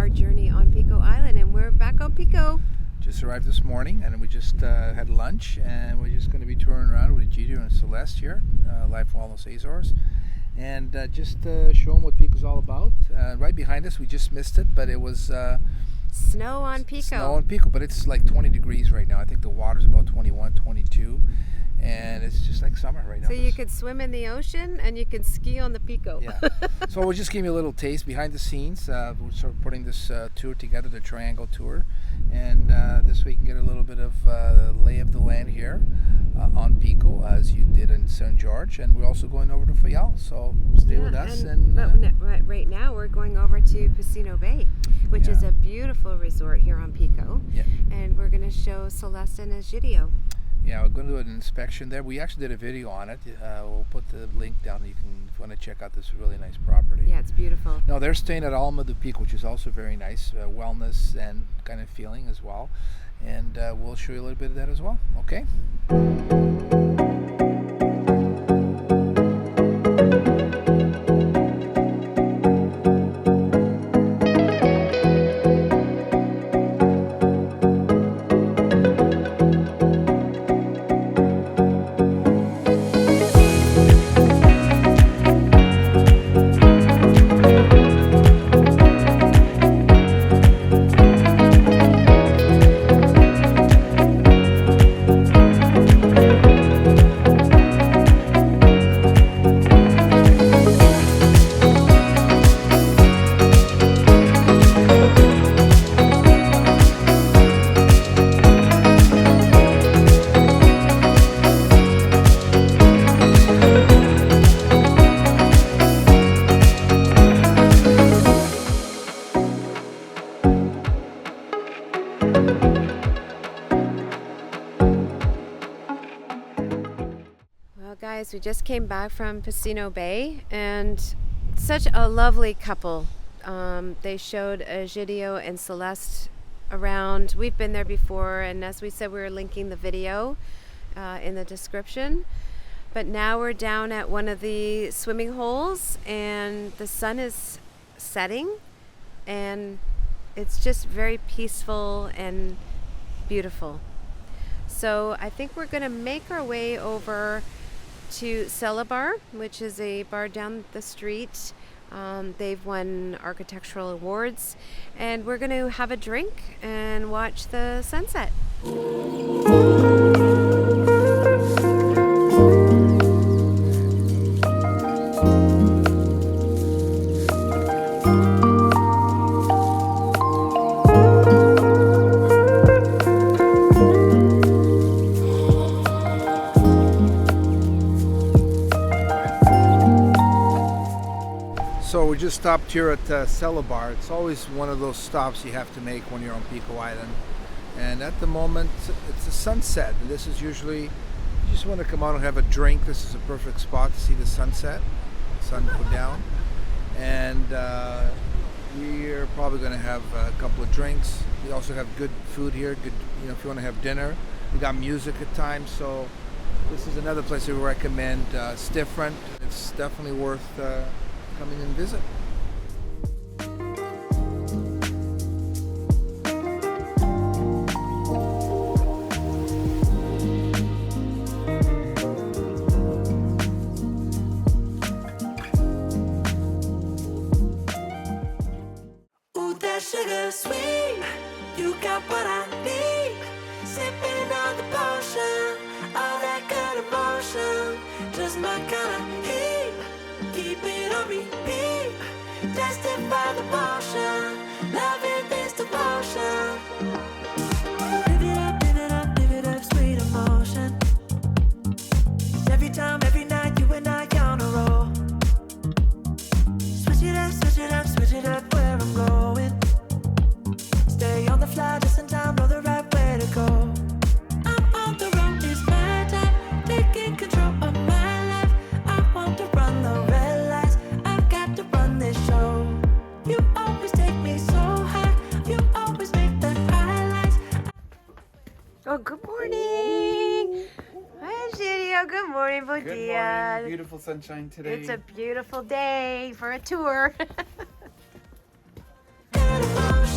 our journey on Pico Island, and we're back on Pico. Just arrived this morning, and we just had lunch, and we're just going to be touring around with Egidio and Celeste here, Life Wellness Azores, and just show them what Pico's all about. Right behind us, we just missed it, but it was snow on Pico. Snow on Pico, but it's like 20 degrees right now. I think the water's about 21, 22, and it's just like summer right now. So you could swim in the ocean, and you can ski on the Pico. Yeah. So we'll just give you a little taste behind the scenes. We're sort of putting this tour together, the Triangle Tour, and this way you can get a little bit of lay of the land here on Pico, as you did in St. George, and we're also going over to Fayal, so stay with us. But right now we're going over to Pocinho Bay, which is a beautiful resort here on Pico, and we're going to show Celeste and Egidio. Yeah, we're going to do an inspection there. We actually did a video on it. We'll put the link down. You can, if you want to check out this really nice property. Yeah, it's beautiful. No, they're staying at Alma de Pico, which is also very nice, wellness and kind of feeling as well. And we'll show you a little bit of that as well. Okay. Guys, we just came back from Pocinho Bay, and such a lovely couple. They showed Egidio and Celeste around. We've been there before, and as we said, we were linking the video in the description. But now we're down at one of the swimming holes, and the sun is setting, and it's just very peaceful and beautiful. So I think we're going to make our way over to Celebar, which is a bar down the street. They've won architectural awards, and we're going to have a drink and watch the sunset. So we just stopped here at Celebar. It's always one of those stops you have to make when you're on Pico Island. And at the moment, it's a sunset. And this is usually, if you just want to come out and have a drink, this is a perfect spot to see the sunset, the sun go down. And we're probably going to have a couple of drinks. We also have good food here. Good, if you want to have dinner. We got music at times. So this is another place we recommend. It's different. It's definitely worth coming and visit. Ooh, that sugar sweet, you got what I need. Sipping on the potion, all that good emotion, just my kind of heat. Keep it on repeat, tested by the potion, loving this devotion. Live it up, live it up, live it up, sweet emotion. Every time, every night, you and I on a roll. Switch it up, switch it up, switch it up where I'm going. Stay on the fly just in time, know the right way to go. I'm on the road, it's my time, taking control of my life. I want to run the red lights, I've got to run this show. You always take me so high, you always make the highlights. Oh, good morning. Hi, Egidio. Good morning, bom Good dia. morning. Beautiful sunshine today. It's a beautiful day for a tour. Good emotion.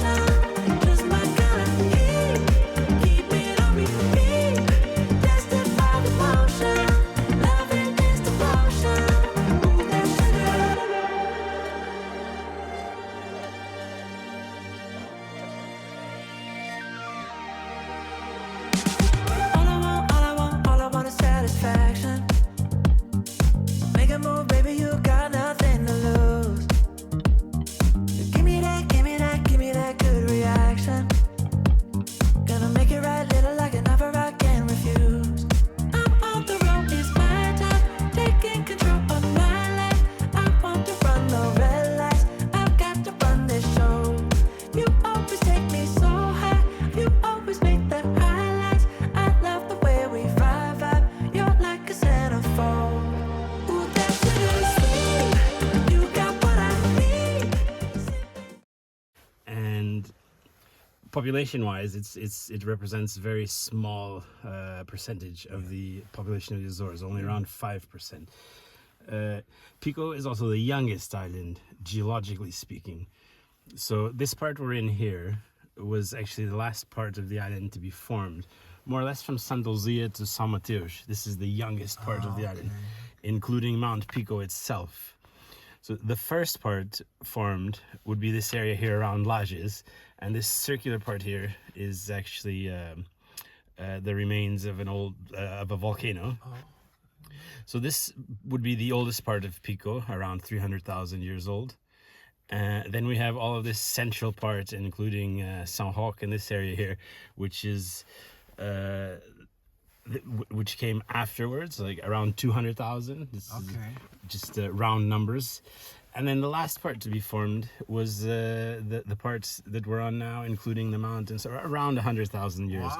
population-wise, it represents a very small percentage of the population of the Azores, only around 5%. Pico is also the youngest island, geologically speaking. So this part we're in here was actually the last part of the island to be formed, more or less from Santa Luzia to São Mateus. This is the youngest part of the island, including Mount Pico itself. So the first part formed would be this area here around Lages, and this circular part here is actually the remains of a volcano. So this would be the oldest part of Pico, around 300,000 years old. Then we have all of this central part, including São Roque in this area here, which is which came afterwards, like around 200,000. This is just round numbers. And then the last part to be formed was the parts that we're on now, including the mountains, around 100,000 years,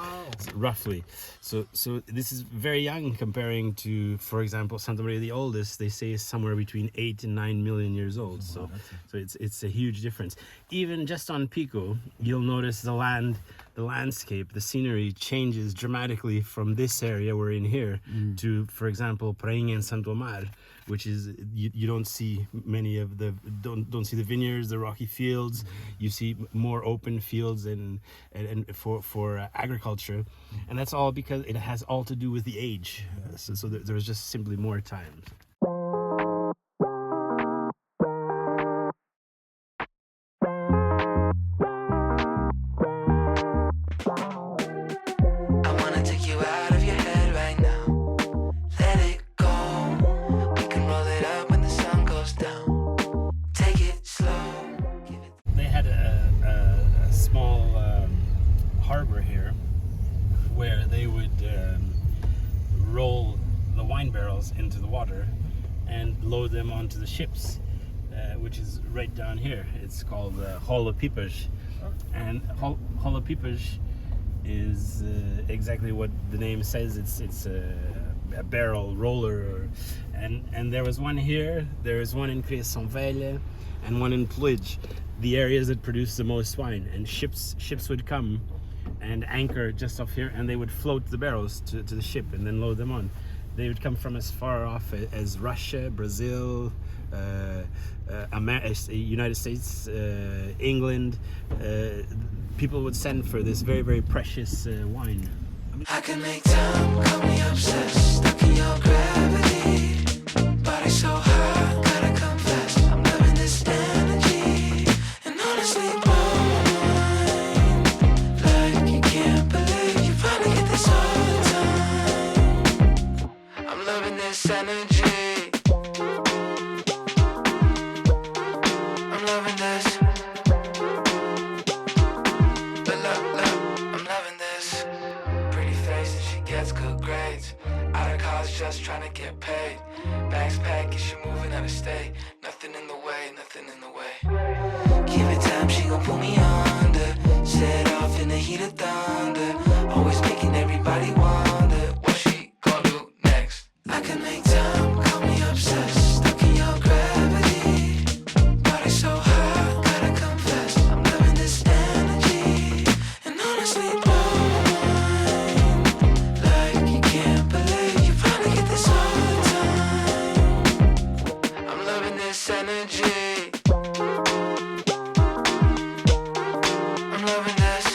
roughly. So this is very young comparing to, for example, Santa Maria, the oldest, they say is somewhere between 8 and 9 million years old. So it's a huge difference. Even just on Pico, you'll notice the landscape, the scenery changes dramatically from this area we're in here to, for example, Prainha and Santo Amar, which is you don't see many of the don't see the vineyards, the rocky fields. You see more open fields and for agriculture, and that's all because it has all to do with the age. So there was just simply more time. Harbor here where they would roll the wine barrels into the water and load them onto the ships, which is right down here. It's called Holopipas, and Holopipas is exactly what the name says. It's a barrel roller, and there was one here, there is one in Criação Velha and one in Pluj, the areas that produce the most wine, and ships would come and anchor just off here, and they would float the barrels to the ship and then load them on. They would come from as far off as Russia, Brazil, United States, England. People would send for this very, very precious wine. I can make time, call me obsessed, stuck in your gravity. Body so hot, gotta confess, I'm loving this energy. And honestly, energy. I'm loving this. I'm loving this. Pretty face and she gets good grades. Out of college just trying to get paid. Bags packed, she moving out of state. Nothing in the way, nothing in the way. Give it time, she gon' pull me under. Set off in the heat of thunder. Always making everybody wonder what she gon' do next. I can make time, call me obsessed, stuck in your gravity. Body so hot, gotta confess, I'm loving this energy. And honestly, blow my mind, like you can't believe you probably get this all the time. I'm loving this energy. I'm loving this.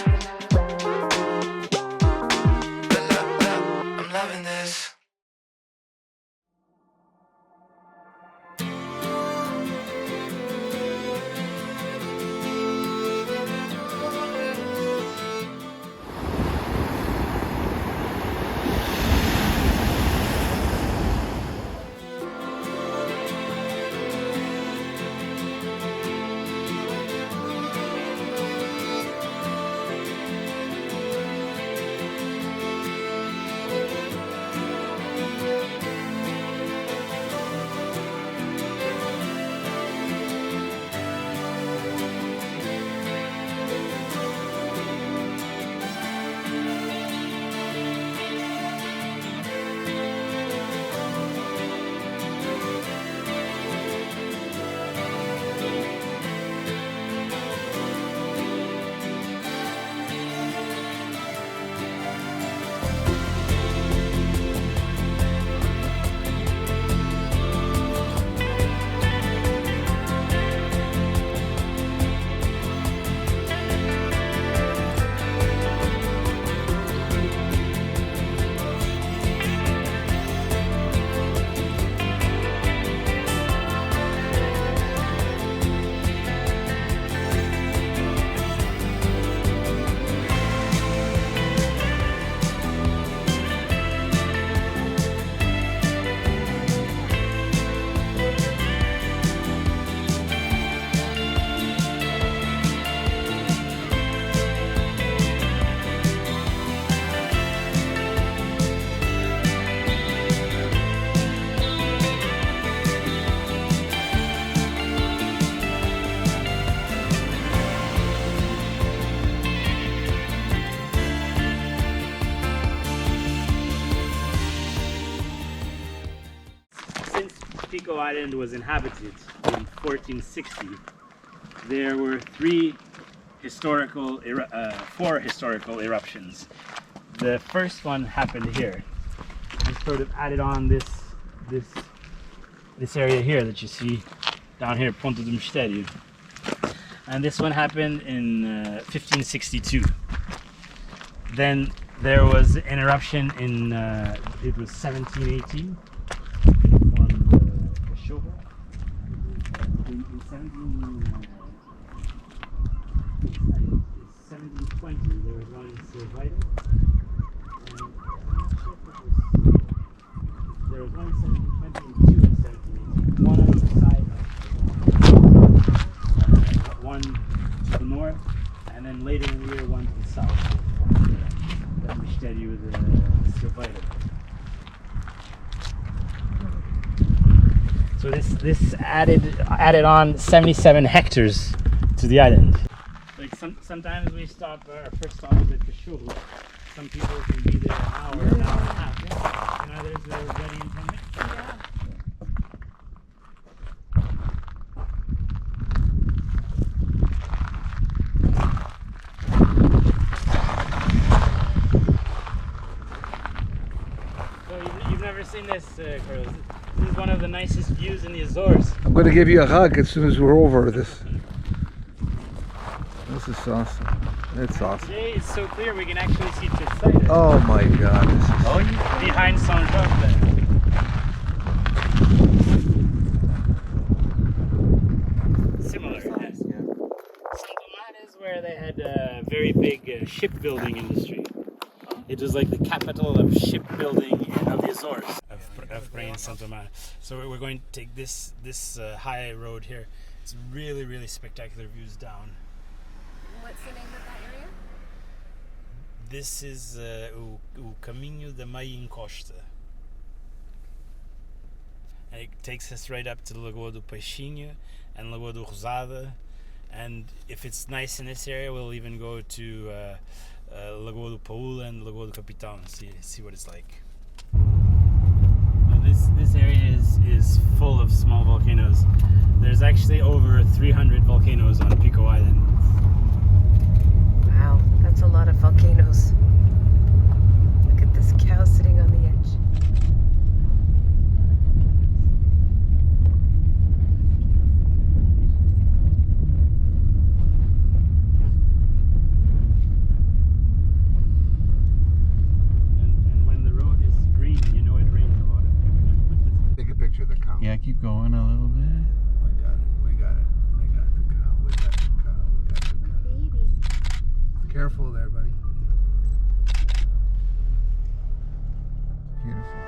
Pico Island was inhabited in 1460, there were four historical eruptions. The first one happened here. We sort of added on this area here that you see down here, Ponto do Mistério. And this one happened in 1562. Then there was an eruption in it was 1718. Formed xoxo. In 1720 there was one in Celebar. There was one in 1720 and two in 1718. One on each side. One to the north, and then later in the year one to the south. That Mistério with the Celebar. So this added on 77 hectares to the island. Like sometimes we stop, our first stop is at xoxo. Some people can be there an hour and a half, and others are ready in 10 minutes. So you've never seen this, Carlos. This is one of the nicest views in the Azores. I'm going to give you a hug as soon as we're over this. This is awesome. It's awesome. Today it's so clear we can actually see Terceira. Oh my God. This is Behind Saint-Georges. Similar, yes. Saint-Domingue is where they had a very big shipbuilding industry. It was like the capital of shipbuilding of the Azores, of Praia and Saint-Domingue. So we're going to take this high road here. It's really, really spectacular views down. What's the name of that area? This is o Caminho da Meia Encosta. And it takes us right up to the Lagoa do Pocinho and Lagoa do Rosada. And if it's nice in this area, we'll even go to Lagoa do Paula and Lagoa do Capitão and see what it's like. Now this area is full of small volcanoes. There's actually over 300 volcanoes on Pico Island. Wow, that's a lot of volcanoes. Look at this cow sitting on the edge. And when the road is green, you know it rains a lot. Take a picture of the cow. Yeah, keep going a little bit. We got it. We got it. We got the cow. We got the cow. We got the cow. Baby. Careful there, buddy. Beautiful.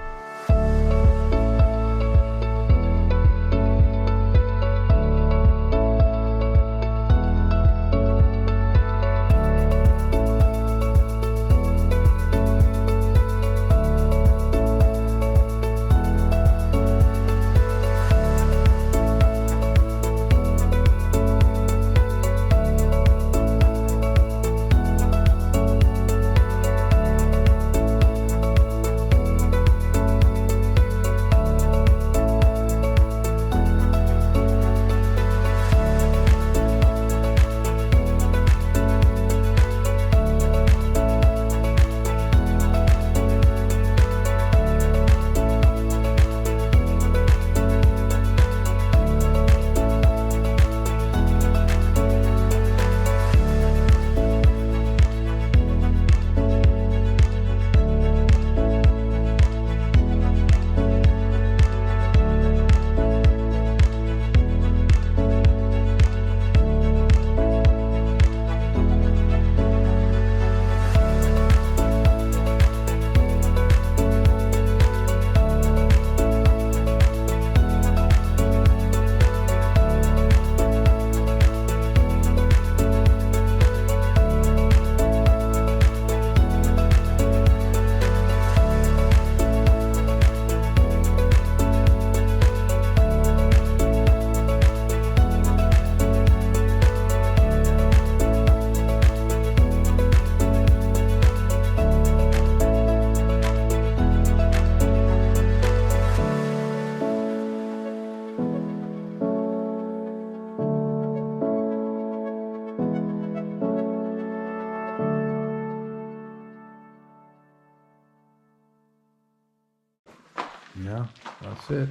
Yeah, that's it.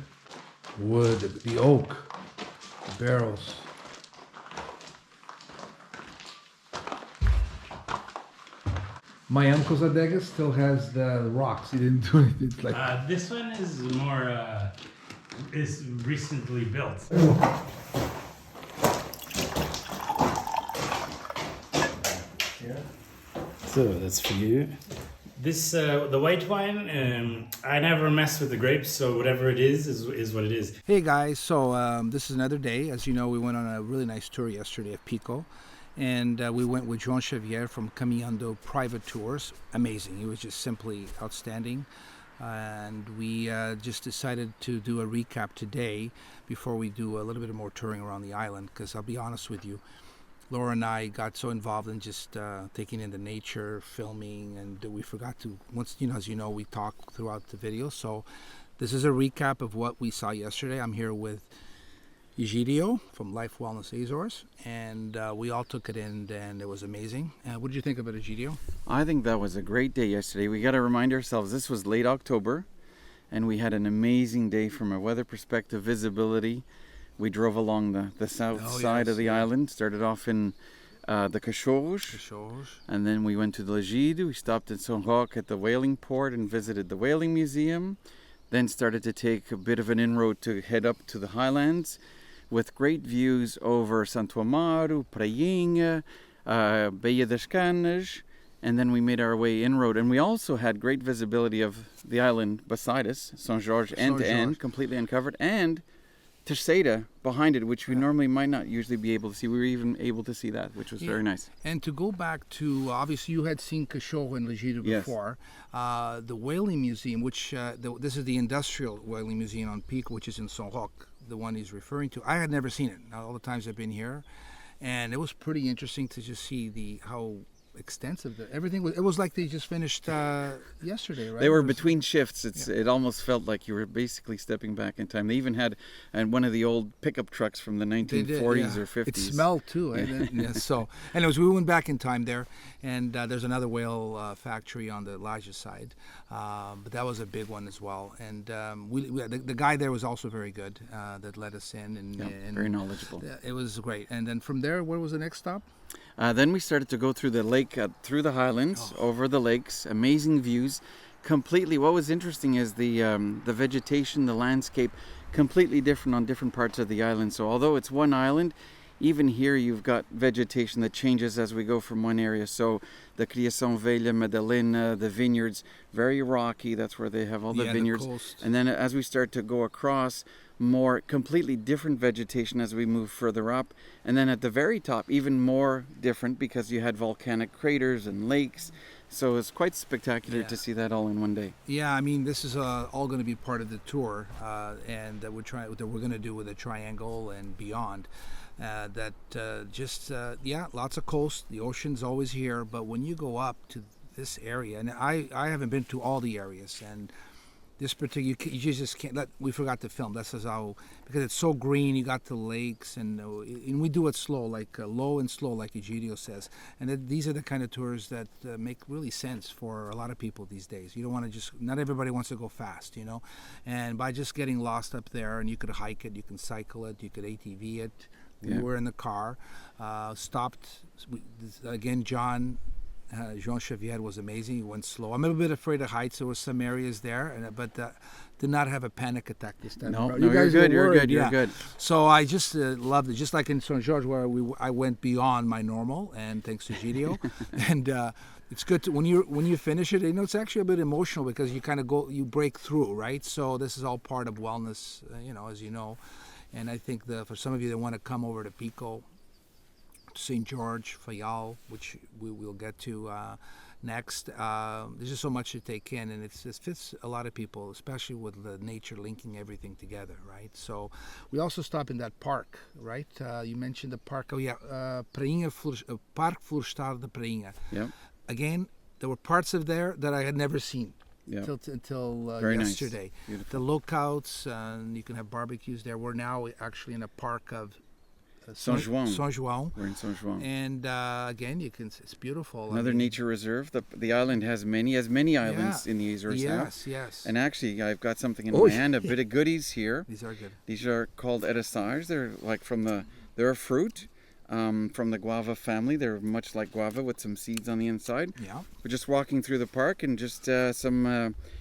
Wood, the oak, the barrels. My uncle's adega still has the rocks. He didn't do anything. It's like This one is more is recently built. So that's for you. This the white wine. I never mess with the grapes, so whatever it is what it is. Hey guys, so this is another day. As you know, we went on a really nice tour yesterday at Pico, and we went with Joao Xavier from Caminhando Private Tours. Amazing. He was just simply outstanding. And we just decided to do a recap today before we do a little bit more touring around the island, because I'll be honest with you, Laura and I got so involved in just taking in the nature, filming, and we forgot to, once, you know, as you know, we talk throughout the video. So this is a recap of what we saw yesterday. I'm here with Egidio from Life Wellness Azores, and we all took it in, and it was amazing. What did you think of it, Egidio? I think that was a great day yesterday. We got to remind ourselves this was late October, and we had an amazing day from a weather perspective, visibility. We drove along the south side of the island, started off in the xoxo, and then we went to the Egidio. We stopped in xoxo at the whaling port and visited the whaling museum, then started to take a bit of an inroad to head up to the Highlands, with great views over Santo Amaro, Prainha, Baía das Canas, and then we made our way inroad. And we also had great visibility of the island beside us, São Jorge, end to end, completely uncovered, and Terceira behind it, which we normally might not usually be able to see. We were even able to see that, which was very nice. And to go back to, obviously you had seen xoxo and Egidio before, the whaling museum, which this is the industrial whaling museum on Pico, which is in São Roque, the one he's referring to. I had never seen it, all the times I've been here, and it was pretty interesting to just see how extensive everything was. It was like they just finished yesterday, right? They were between shifts. It almost felt like you were basically stepping back in time. They even had one of the old pickup trucks from the 1940s or 50s. It smelled too. So, anyways, we went back in time there, and there's another whale factory on the Elijah side, but that was a big one as well. And the guy there was also very good that let us in, and very knowledgeable. It was great. And then from there, where was the next stop? Then we started to go through the lake, through the Highlands, over the lakes, amazing views. Completely, what was interesting is the vegetation, the landscape, completely different on different parts of the island. So although it's one island, even here you've got vegetation that changes as we go from one area. So the Criação Velha, Madalena, the vineyards, very rocky. That's where they have all the vineyards. And then as we start to go across, more completely different vegetation as we move further up. And then at the very top, even more different because you had volcanic craters and lakes. So it's quite spectacular to see that all in one day. Yeah, I mean, this is all going to be part of the tour, and that we're going to do with the triangle and beyond. Lots of coast. The ocean's always here, but when you go up to this area, and I haven't been to all the areas, and this particular, you just can't we forgot to film. That's how, because it's so green, you got the lakes, and we do it slow, like low and slow, like Egidio says. And these are the kind of tours that make really sense for a lot of people these days. You don't want to not everybody wants to go fast, you know. And by just getting lost up there, and you could hike it, you can cycle it, you could ATV it. We were in the car, stopped, again, Joao Xavier was amazing. He went slow. I'm a little bit afraid of heights. There were some areas there, but did not have a panic attack this time. No, you're good. You're good. So I just loved it. Just like in São Jorge, where I went beyond my normal, and thanks to Egidio. And it's good to, when you finish it. You know, it's actually a bit emotional because you kind of you break through, right? So this is all part of wellness, as you know. And I think for some of you that want to come over to Pico, St. George, Fayal, which we will get to next. There's just so much to take in, and it fits a lot of people, especially with the nature linking everything together, right? So we also stop in that park, right? You mentioned the park. Oh yeah, Prainha, Parque Florestal de Prainha. Yeah. Again, there were parts of there that I had never seen. Until yesterday. Nice. The lookouts, and you can have barbecues there. We're now actually in a park of São João. São João. We're in São João. And again, it's beautiful. Another nature reserve. The island has many islands in the Azores now. Yes. And actually, I've got something in my hand, a bit of goodies here. These are good. These are called edicars. They're like they're a fruit from the guava family. They're much like guava with some seeds on the inside. Yeah. We're just walking through the park and just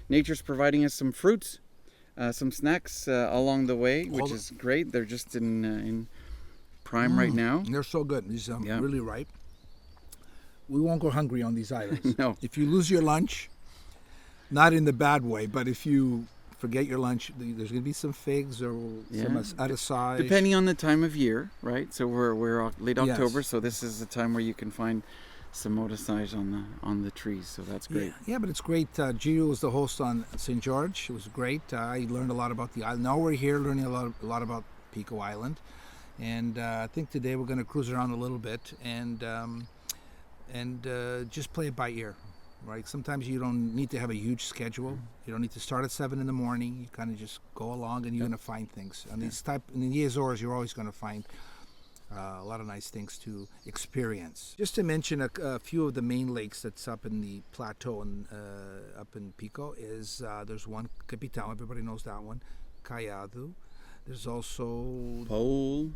nature's providing us some fruits, some snacks along the way, which is great. They're just in prime right now. They're so good. These are Yeah. really ripe. We won't go hungry on these islands. No. If you lose your lunch, not in the bad way, but if you forget your lunch, there's going to be some figs or some edicars. Depending on the time of year, right? So we're late Yes. October, so this is the time where you can find some edicars on the trees. So that's great. Yeah, but it's great. Gio was the host on St. George. It was great. I learned a lot about the island. Now we're here learning a lot about Pico Island. And I think today we're going to cruise around a little bit and just play it by ear, right? Sometimes you don't need to have a huge schedule. You don't need to start at 7 in the morning. You kind of just go along and you're going to find things. And in the Azores, you're always going to find a lot of nice things to experience. Just to mention a few of the main lakes that's up in the plateau and up in Pico is there's one, Capitão, everybody knows that one, Caiado. There's also Paul,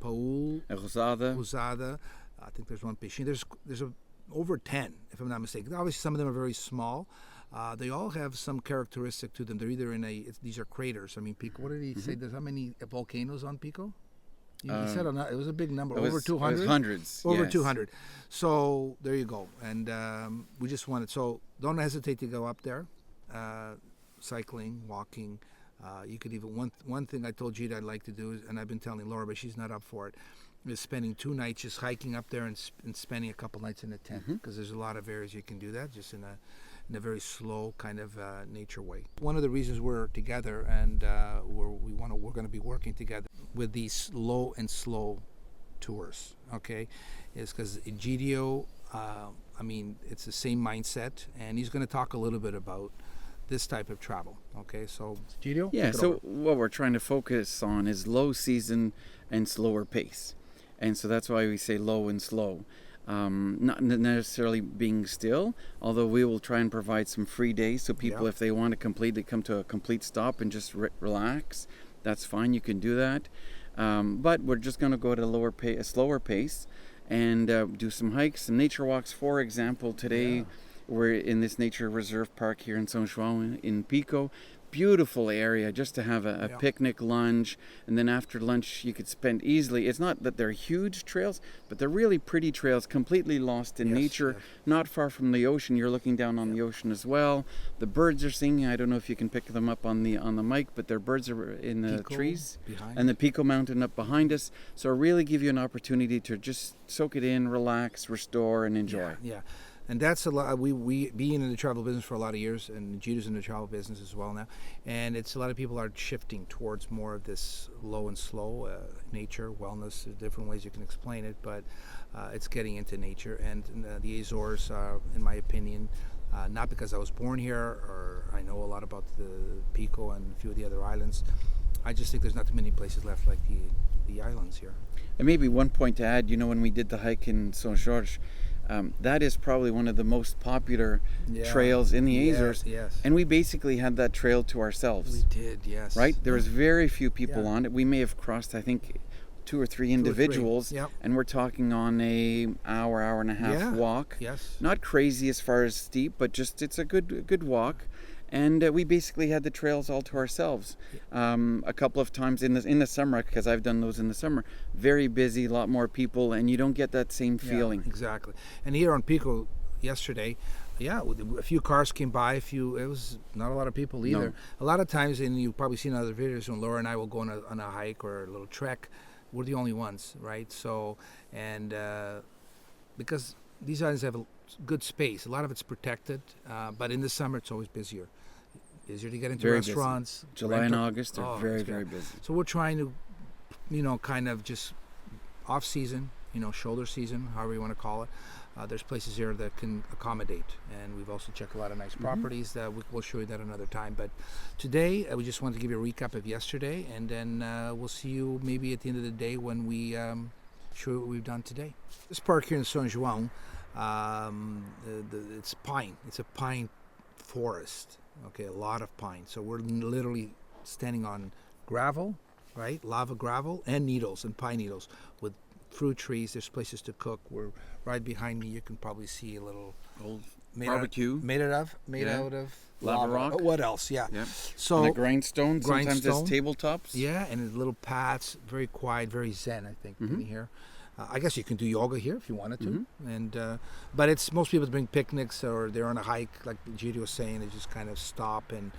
Rosada. Rosada. I think there's one Pocinho. There's over 10, if I'm not mistaken. Obviously, some of them are very small. They all have some characteristic to them. They're either these are craters. I mean, Pico. What did he say? There's how many volcanoes on Pico? He said it was a big number. Over 200. It was hundreds. Over yes. 200. So there you go. And we just wanted. So don't hesitate to go up there, cycling, walking. You could even one thing I told Gita I'd like to do is, and I've been telling Laura, but she's not up for it, is spending 2 nights just hiking up there and spending a couple nights in a tent, because there's a lot of areas you can do that just in a very slow kind of nature way. One of the reasons we're together and we're going to be working together with these low and slow tours, okay, is because Egidio, I mean, it's the same mindset, and he's going to talk a little bit about this type of travel. Okay, so Egidio? Yeah, so what we're trying to focus on is low season and slower pace. And so that's why we say low and slow. Not necessarily being still, although we will try and provide some free days so people, if they want to completely come to a complete stop and just relax, that's fine, you can do that. But we're just going to go at a slower pace and do some hikes, some nature walks. For example, today we're in this nature reserve park here in São João in Pico. Beautiful area just to have a picnic, lunch, and then after lunch you could spend easily. It's not that they're huge trails, but they're really pretty trails, completely lost in nature, not far from the ocean. You're looking down on the ocean as well. The birds are singing. I don't know if you can pick them up on the mic, but their birds are in the trees behind, and the Pico Mountain up behind us. So really give you an opportunity to just soak it in, relax, restore, and enjoy. Yeah. And that's a lot. We being in the travel business for a lot of years, and Gita's in the travel business as well now. And it's a lot of people are shifting towards more of this low and slow nature, wellness. There's different ways you can explain it, but it's getting into nature. And the Azores, in my opinion, not because I was born here or I know a lot about the Pico and a few of the other islands. I just think there's not too many places left like the islands here. And maybe one point to add, when we did the hike in São Jorge, that is probably one of the most popular trails in the Azores. Yes. And we basically had that trail to ourselves. We did, yes. Right? There was very few people on it. We may have crossed, I think, 2 or 3 individuals. And we're talking on a hour and a half walk. Yes. Not crazy as far as steep, but just it's a good walk. And we basically had the trails all to ourselves. A couple of times in the summer, because I've done those in the summer, very busy, a lot more people, and you don't get that same feeling. Exactly. And here on Pico yesterday, a few cars came by. It was not a lot of people either. No. A lot of times, and you've probably seen other videos when Laura and I will go on a hike or a little trek, we're the only ones, right? So, and because these islands have a good space, a lot of it's protected, but in the summer it's always busier. Easier to get into very restaurants. Busy. July and August are very busy. So we're trying to, kind of just off season, shoulder season, however you want to call it. There's places here that can accommodate, and we've also checked a lot of nice properties that we'll show you that another time. But today we just wanted to give you a recap of yesterday, and then we'll see you maybe at the end of the day when we show you what we've done today. This park here in São João, it's pine. It's a pine forest. Okay, a lot of pine. So we're literally standing on gravel, right? Lava gravel and needles and pine needles with fruit trees. There's places to cook. We're right behind me. You can probably see a little Old made barbecue. Out of Lava rock. What else? Yeah. Yep. So And a grindstone. Sometimes grindstone. it's tabletops. yeah, and little paths, very quiet, very zen. I think in here. I guess you can do yoga here if you wanted to, and but it's most people bring picnics or they're on a hike, like Egidio was saying. They just kind of stop and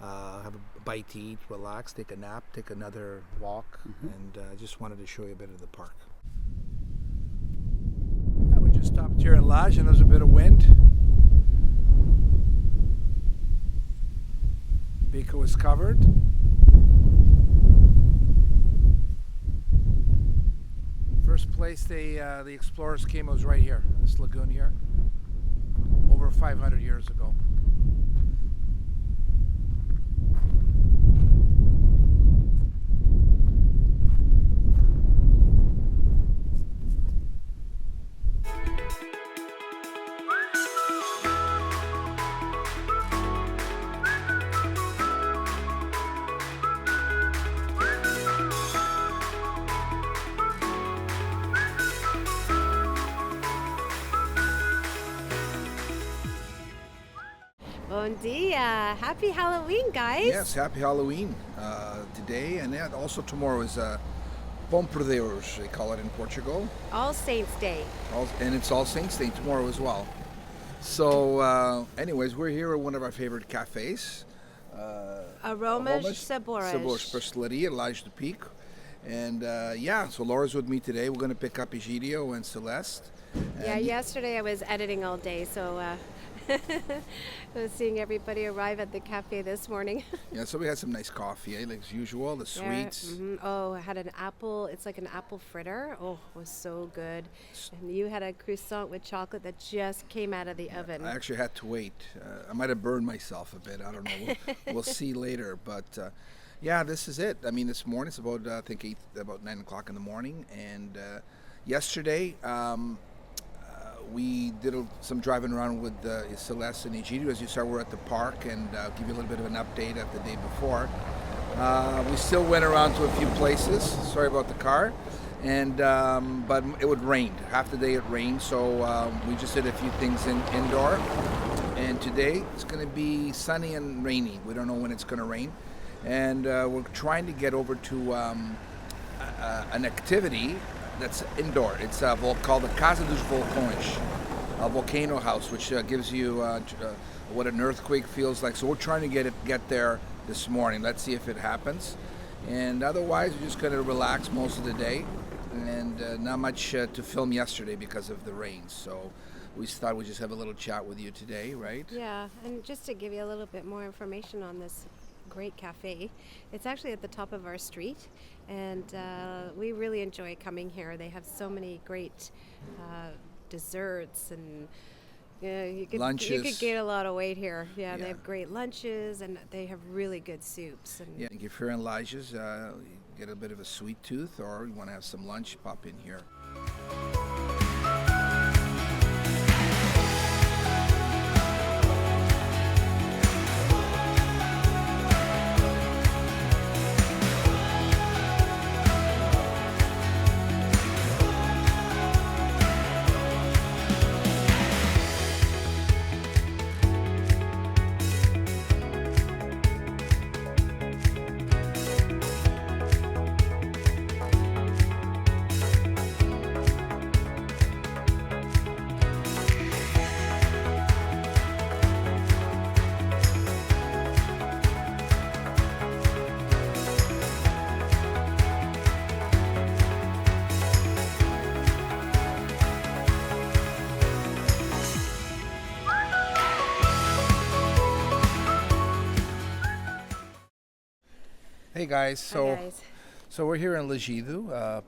have a bite to eat, relax, take a nap, take another walk, and I just wanted to show you a bit of the park. We just stopped here in Lage, and there's a bit of wind. Pico is covered. First place the explorers came was right here, this lagoon here, over 500 years ago. Bon dia. Happy Halloween, guys. Yes, happy Halloween today, and also tomorrow is Bom Deus, they call it in Portugal. All Saints Day. And it's All Saints Day tomorrow as well. So anyways, we're here at one of our favorite cafes. Aromas Sabores. Sabores Pastelaria, Laje do Pico. And so Laura's with me today. We're going to pick up Egidio and Celeste. Yeah, And yesterday I was editing all day, so I was seeing everybody arrive at the cafe this morning. Yeah, so we had some nice coffee, like as usual, the sweets. Oh, I had an apple. It's like an apple fritter. Oh, it was so good. And you had a croissant with chocolate that just came out of the oven. I actually had to wait. I might have burned myself a bit. I don't know. We'll see later. But yeah, this is it. I mean, this morning it's about I think about 9 o'clock in the morning. And yesterday we did some driving around with Celeste and Egidio. As you saw, we're at the park, and give you a little bit of an update of the day before. We still went around to a few places. Sorry about the car. And but it would rain. Half the day it rained, so we just did a few things indoor. And today it's going to be sunny and rainy. We don't know when it's going to rain. And we're trying to get over to an activity that's indoor. It's called the Casa dos Vulcões, a volcano house, which gives you what an earthquake feels like. So we're trying to get there this morning. Let's see if it happens. And otherwise, we're just going to relax most of the day. And not much to film yesterday because of the rain. So we thought we'd just have a little chat with you today, right? Yeah, and just to give you a little bit more information on this great cafe, it's actually at the top of our street, and we really enjoy coming here. They have so many great desserts, and you could gain a lot of weight here. Yeah, they have great lunches, and they have really good soups. And yeah, if you're in Lages, you get a bit of a sweet tooth, or you want to have some lunch, pop in here. Hey guys, so we're here in Egidio,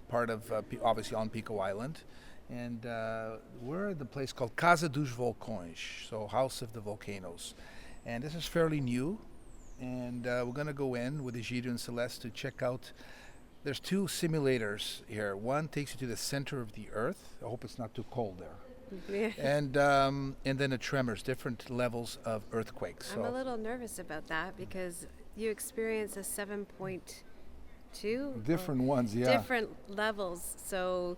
part of obviously on Pico Island, and we're at the place called Casa dos Vulcões, so House of the Volcanoes, and this is fairly new, and we're going to go in with Egidio and Celeste to check out there's two simulators here. One takes you to the center of the Earth. I hope it's not too cold there. Yeah. And then the tremors, different levels of earthquakes. I'm a So little nervous about that because you experience a 7.2. different ones, yeah. Different levels. So,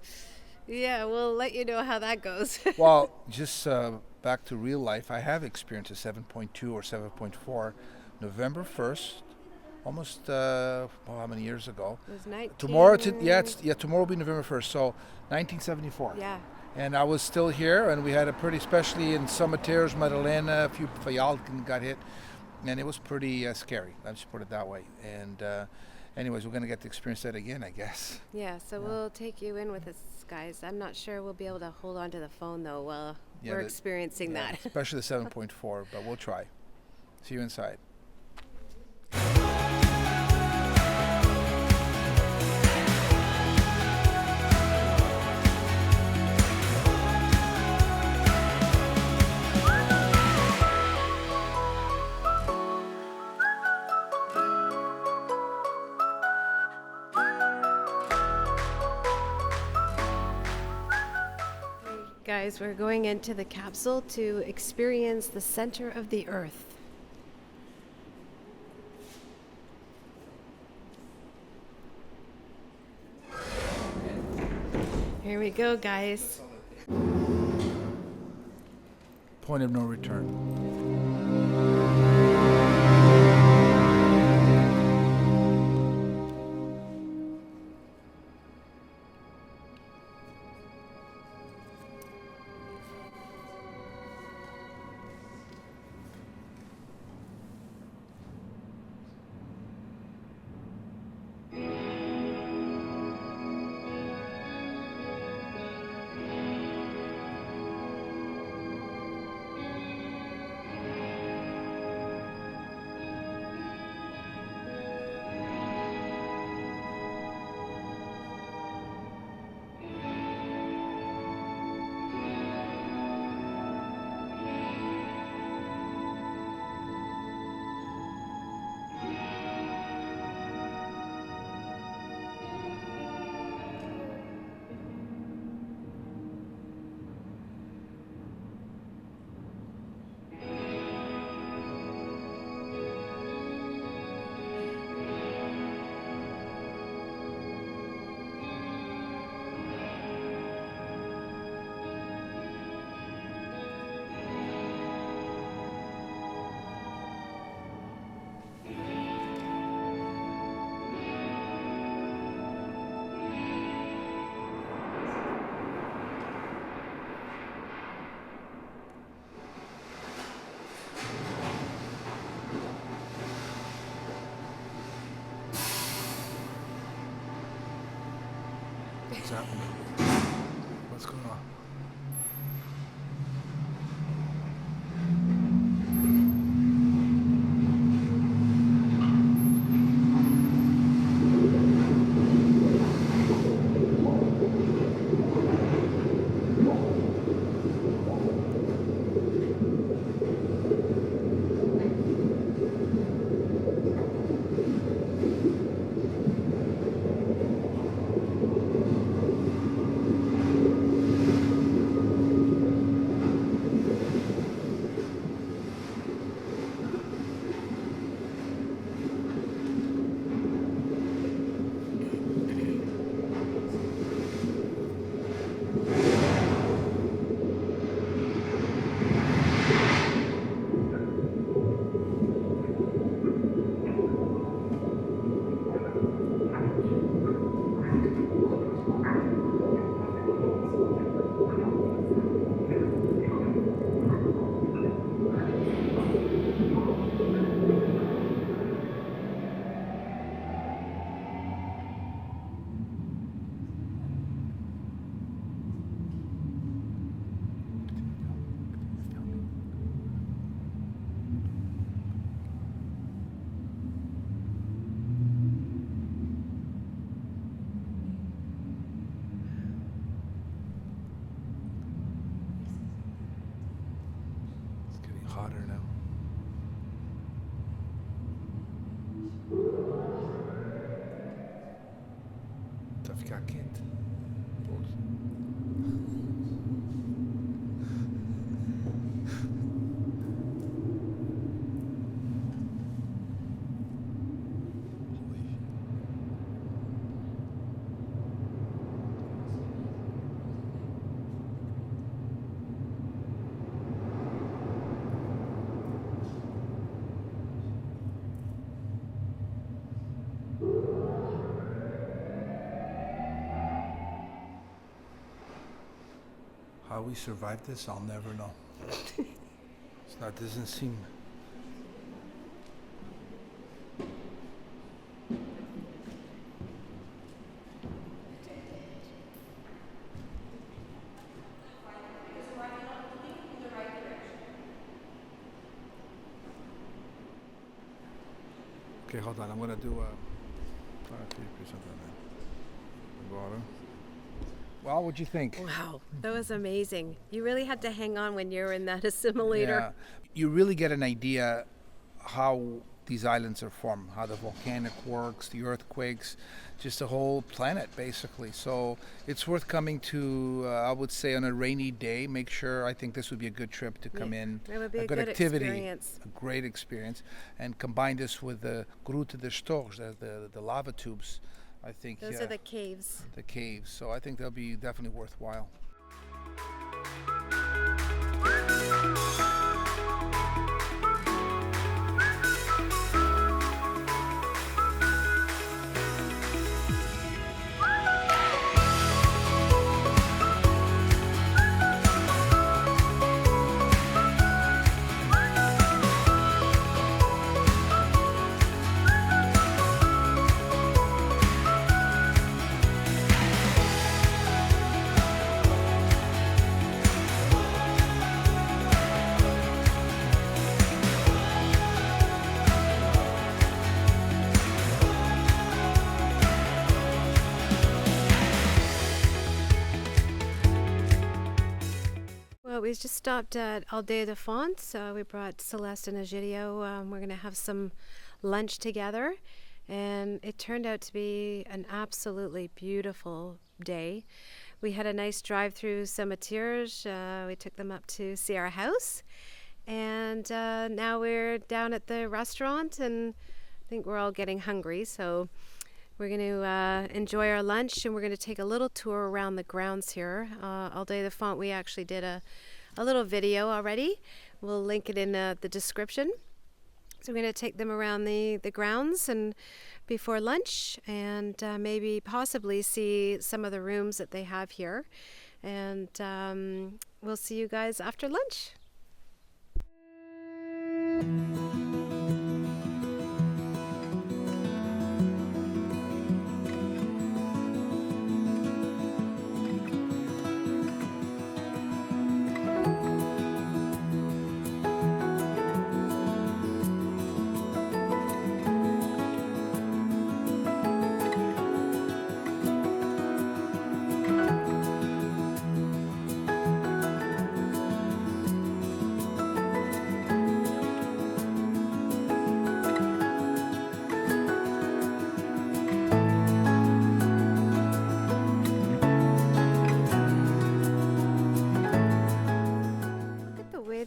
yeah, we'll let you know how that goes. Well, just back to real life, I have experienced a 7.2 or 7.4 November 1st, almost, how many years ago? It was 19. Tomorrow, tomorrow will be November 1st, so 1974. Yeah. And I was still here, and we had a pretty, especially in some Materos, Madalena, a few Fayal got hit, and it was pretty scary. Let's put it that way. And anyways, we're going to get to experience that again, I guess. Yeah, so we'll take you in with us, guys. I'm not sure we'll be able to hold on to the phone, though, while we're experiencing that. Especially the 7.4, but we'll try. See you inside. Guys, we're going into the capsule to experience the center of the Earth. Here we go, guys. Point of no return. What's happening? What's going on? Hotter now. How we survived this, I'll never know. It's not, doesn't seem. Okay, hold on. I'm gonna do a. Water. Well, what'd you think? Wow, that was amazing. You really had to hang on when you were in that assimilator. Yeah, you really get an idea how these islands are formed, how the volcanic works, the earthquakes, just the whole planet basically. So it's worth coming to. I would say on a rainy day. Make sure. I think this would be a good trip to come in. It would be a good activity, experience. a great experience, and combine this with the Gruta de Storch, the lava tubes. I think Those are the caves. the caves. So I think they'll be definitely worthwhile. Well, we just stopped at Aldea de Font, so we brought Celeste and Egidio. We're going to have some lunch together, and it turned out to be an absolutely beautiful day. We had a nice drive through Cemetiers. We took them up to see our house, and now we're down at the restaurant, and I think we're all getting hungry, so we're going to enjoy our lunch, and we're going to take a little tour around the grounds here. Aldea de Font, we actually did a little video already. We'll link it in the description. So we're going to take them around the grounds and before lunch, and maybe possibly see some of the rooms that they have here. And we'll see you guys after lunch.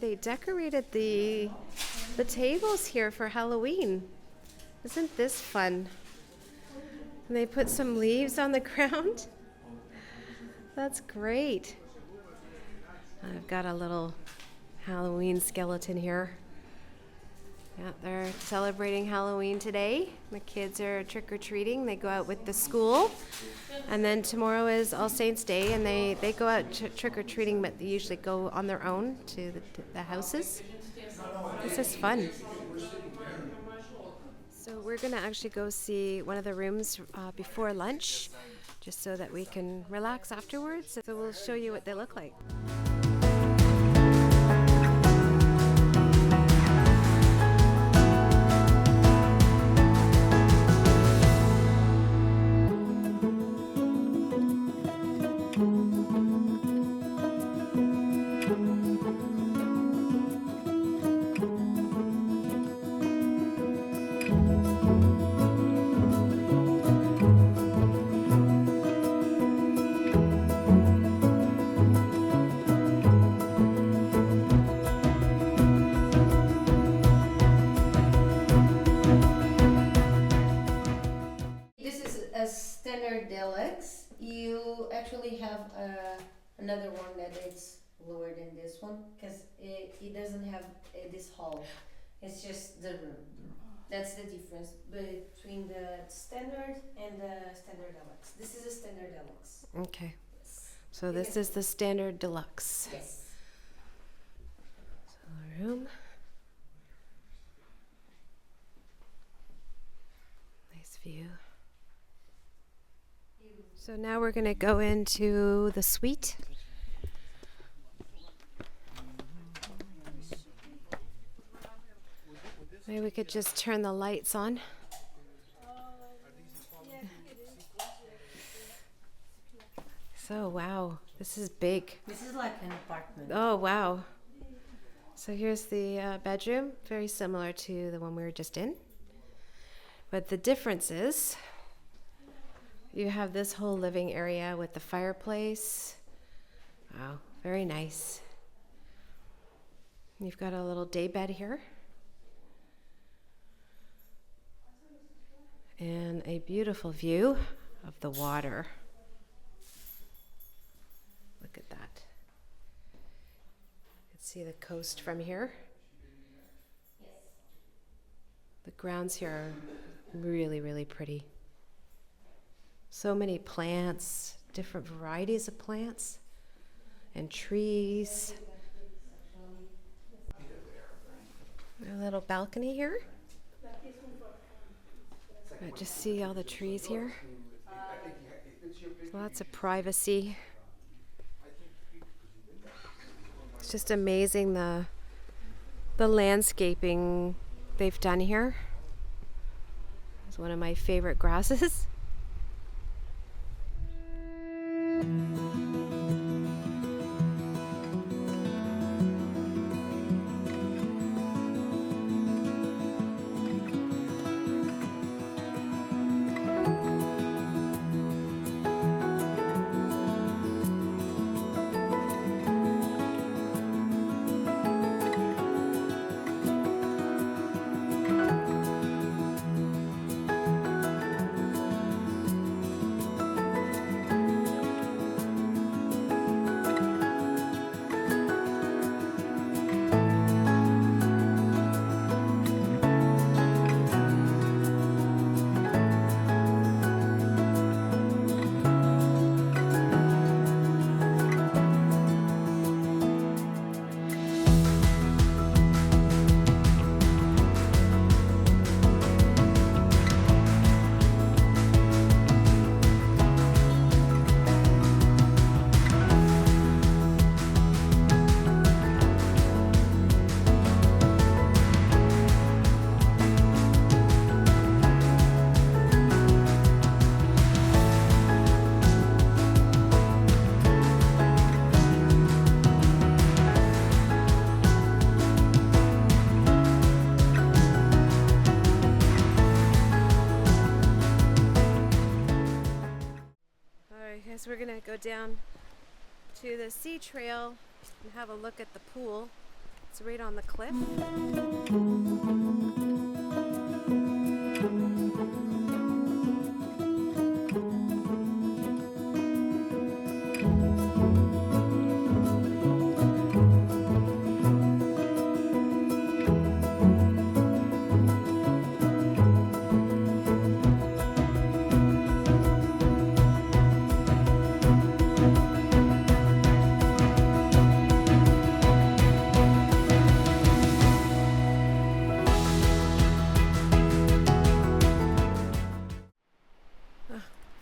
They decorated the tables here for Halloween. Isn't this fun? And they put some leaves on the ground. That's great. I've got a little Halloween skeleton here. Yeah, they're celebrating Halloween today. The kids are trick-or-treating. They go out with the school. And then tomorrow is All Saints Day, and they go out trick-or-treating, but they usually go on their own to the houses. This is fun. So we're going to actually go see one of the rooms before lunch, just so that we can relax afterwards. So we'll show you what they look like. Deluxe, you actually have another one that is lower than this one because it doesn't have this hall. It's just the room. That's the difference between the standard and the standard deluxe. This is a standard deluxe. Okay. Yes. So So this is the standard deluxe. Yes. So room. Nice view. So now we're going to go into the suite. Maybe we could just turn the lights on. So wow, this is big. This is like an apartment. Oh wow. So here's the bedroom, very similar to the one we were just in. But the difference is you have this whole living area with the fireplace. Wow, very nice. You've got a little day bed here. And a beautiful view of the water. Look at that. You can see the coast from here. The grounds here are really, really pretty. So many plants, different varieties of plants and trees. A little balcony here. Just see all the trees here. Lots of privacy. It's just amazing the landscaping they've done here. It's one of my favorite grasses. We're gonna go down to the sea trail and have a look at the pool. It's right on the cliff.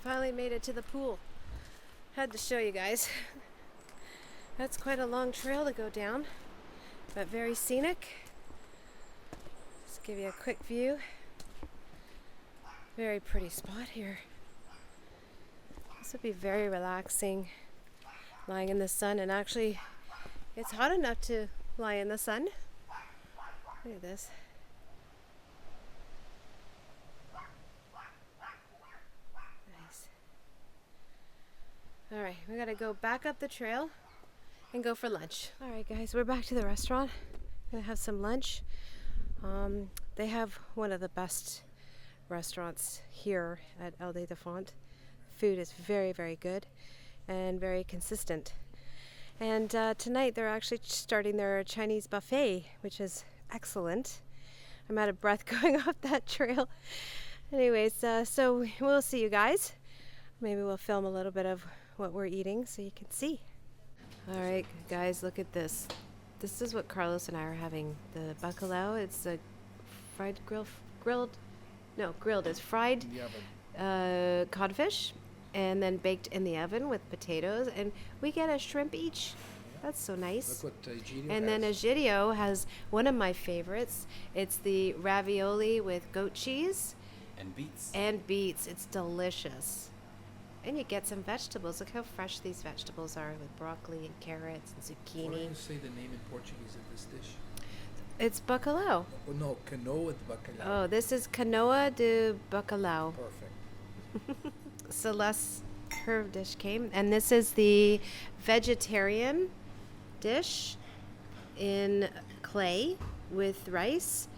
Finally made it to the pool. Had to show you guys. That's quite a long trail to go down, but very scenic. Just give you a quick view. Very pretty spot here. This would be very relaxing, lying in the sun, and actually it's hot enough to lie in the sun. Look at this. All right, we gotta go back up the trail and go for lunch. All right, guys, we're back to the restaurant. Gonna have some lunch. They have one of the best restaurants here at El de Font. Food is very, very good and very consistent. And tonight they're actually starting their Chinese buffet, which is excellent. I'm out of breath going off that trail. Anyways, so we'll see you guys. Maybe we'll film a little bit of what we're eating so you can see. All right, guys, look at this. This is what Carlos and I are having. The bacalao. It's a fried grilled. It's fried In the oven. codfish, and then baked in the oven with potatoes. And we get a shrimp each. That's so nice. Look what Egidio And then has. Egidio has one of my favorites. It's the ravioli with goat cheese And beets. and beets. It's delicious. And you get some vegetables. Look how fresh these vegetables are with broccoli and carrots and Why don't zucchini. you say the name in Portuguese of this dish? It's bacalao. Oh, no, canoa with bacalhau. Oh, this is canoa de bacalao. Perfect. Celeste, her dish came. And this is the vegetarian dish in clay with rice.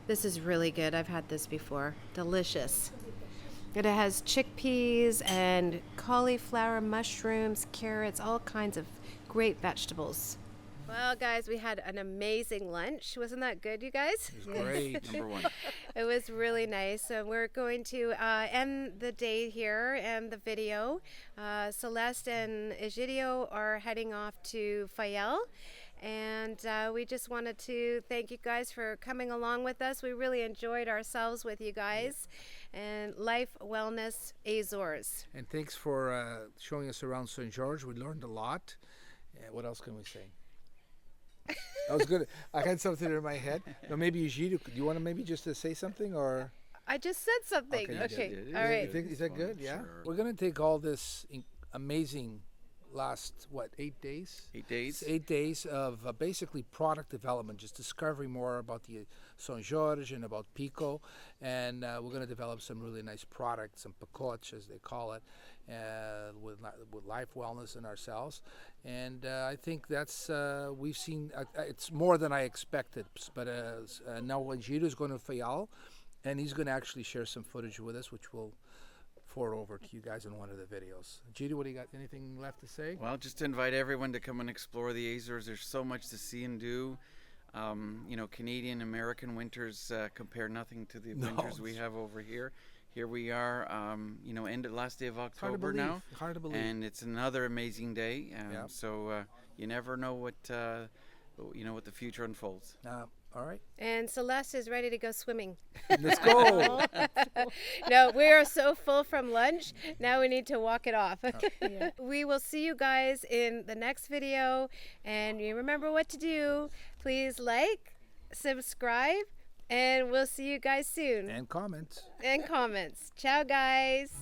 This is really good. I've had this before. Delicious. It has chickpeas and cauliflower, mushrooms, carrots, all kinds of great vegetables. Well, guys, we had an amazing lunch. Wasn't that good, you guys? It's great. Number one. It was really nice. So we're going to end the day here and the video. Celeste and Egidio are heading off to Fayel. And we just wanted to thank you guys for coming along with us. We really enjoyed ourselves with you guys. And Life Wellness Azores. And thanks for showing us around St. George. We learned a lot. What else can we say? That was good. I had something in my head. No, maybe Egidio, do you want to maybe just to say something or? I just said something. Okay, Okay. yeah, All You right. think, is that good? Yeah. Sure. We're gonna take all this amazing last 8 days? 8 days. 8 days of basically product development, just discovering more about the São Jorge and about Pico, and we're going to develop some really nice products, some pacotes as they call it, with Life Wellness and ourselves. And I think that's we've seen it's more than I expected. But now Egidio is going to Fayal, and he's going to actually share some footage with us, which will forward over to you guys in one of the videos. Egidio, what do you got? Anything left to say? Well, just to invite everyone to come and explore the Azores. There's so much to see and do. Canadian, American winters compare nothing to the winters we have over here. Here we are, last day of October now. Hard to believe. And it's another amazing day. Yep. So you never know what the future unfolds. All right. And Celeste is ready to go swimming. Let's go. No, we are so full from lunch. Now we need to walk it off. We will see you guys in the next video. And you remember what to do. Please like, subscribe, and we'll see you guys soon. And comments. And comments. Ciao, guys.